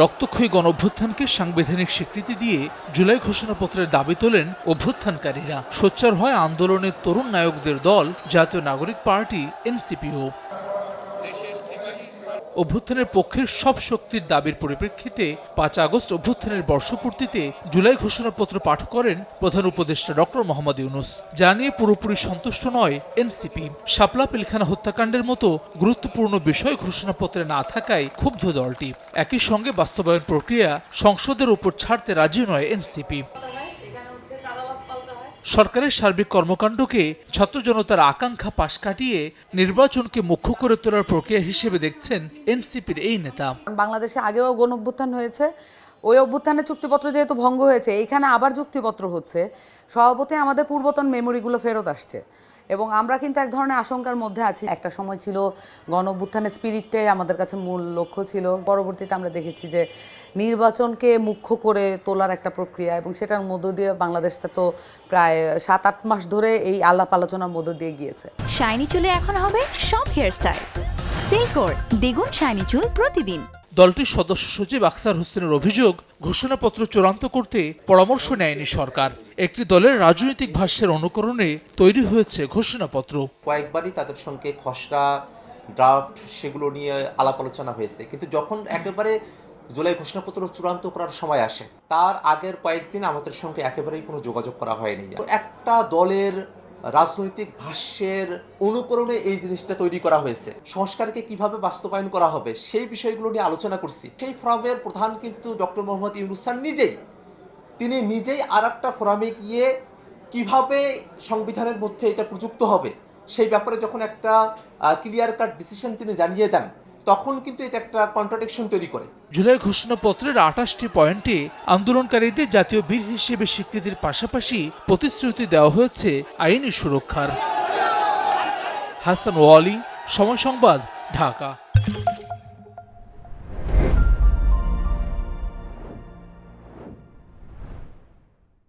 রক্তক্ষয়ী গণঅভ্যুত্থানকে সাংবিধানিক স্বীকৃতি দিয়ে জুলাই ঘোষণাপত্রের দাবি তোলেন অভ্যুত্থানকারীরা। সোচ্চার হয় আন্দোলনের তরুণ নায়কদের দল জাতীয় নাগরিক পার্টি এনসিপিও। অভ্যুত্থানের পক্ষের সব শক্তির দাবির পরিপ্রেক্ষিতে ৫ আগস্ট অভ্যুত্থানের বর্ষপূর্তিতে জুলাই ঘোষণাপত্র পাঠ করেন প্রধান উপদেষ্টা ডক্টর মোহাম্মদ ইউনূস। যা নিয়ে পুরোপুরি সন্তুষ্ট নয় এনসিপি। শাপলা পিলখানা হত্যাকাণ্ডের মতো গুরুত্বপূর্ণ বিষয় ঘোষণাপত্রে না থাকায় ক্ষুব্ধ দলটি। একই সঙ্গে বাস্তবায়ন প্রক্রিয়া সংসদের উপর ছাড়তে রাজি নয় এনসিপি। সরকারের সার্বিক কর্মকাণ্ডকে ছাত্র জনতার আকাঙ্ক্ষা পাশ কাটিয়ে নির্বাচনকে মুখ্য করে তোলার প্রক্রিয়া হিসেবে দেখছেন এনসিপির এই নেতা। বাংলাদেশে আগেও গণঅভ্যুত্থান হয়েছে, ওই অভ্যুত্থানের চুক্তিপত্র যেহেতু ভঙ্গ হয়েছে, এইখানে আবার চুক্তিপত্র হচ্ছে, স্বভাবতই আমাদের পূর্বতন মেমোরিগুলো ফেরত আসছে এবং আমরা কিন্তু এক ধরনের আশঙ্কার মধ্যে আছি। একটা সময় ছিল গণঅভ্যুত্থানের স্পিরিটটাই আমাদের কাছে মূল লক্ষ্য ছিল। পরবর্তীতে আমরা দেখেছি যে নির্বাচনকে মুখ্য করে তোলার একটা প্রক্রিয়া, এবং সেটার মধ্য দিয়ে বাংলাদেশটা তো প্রায় ৭-৮ মাস ধরে এই আলাপ আলোচনার মধ্য দিয়ে গিয়েছে। শাইনি চুলে এখন হবে সব হেয়ারস্টাইল। সিল্কোর দ্বিগুণ শাইনি চুল প্রতিদিন। দলটির সদস্য সচিব আখতার হোসেনের অভিযোগ, ঘোষণাপত্র চূড়ান্ত করতে পরামর্শ নেয়নি সরকার। একটি দলের রাজনৈতিক ভাষ্যের অনুকরণে তৈরি হয়েছে ঘোষণাপত্র। কয়েকবারই তাদের সঙ্গে খসড়া, ড্রাফট সেগুলো নিয়ে আলাপ আলোচনা হয়েছে, কিন্তু যখন একেবারে জুলাই ঘোষণাপত্র চূড়ান্ত করার সময় আসে, তার আগের কয়েকদিন আমাদের সঙ্গে একেবারেই কোনো যোগাযোগ করা হয়নি। একটা দলের রাজনৈতিক ভাষ্যের অনুকরণে এই জিনিসটা তৈরি করা হয়েছে। সংস্কারকে কিভাবে বাস্তবায়ন করা হবে সেই বিষয়গুলো নিয়ে আলোচনা করছি। সেই ফোরামের প্রধান কিন্তু ডক্টর মোহাম্মদ ইউনূস স্যার তিনি নিজেই আর একটা ফোরামে গিয়ে কিভাবে সংবিধানের মধ্যে এটা প্রযুক্ত হবে সেই ব্যাপারে যখন একটা ক্লিয়ার কাট ডিসিশন তিনি জানিয়ে দেন, তখন কিন্তু এটা একটা কন্ট্রাডিকশন তৈরি করে। জুলাই ঘোষণাপত্রের ২৮টি পয়েন্টে আন্দোলনকারীদের জাতীয় বীর হিসেবে স্বীকৃতির পাশাপাশি প্রতিশ্রুতি দেওয়া হয়েছে আইনি সুরক্ষার। হাসান ওয়ালি, সময় সংবাদ, ঢাকা।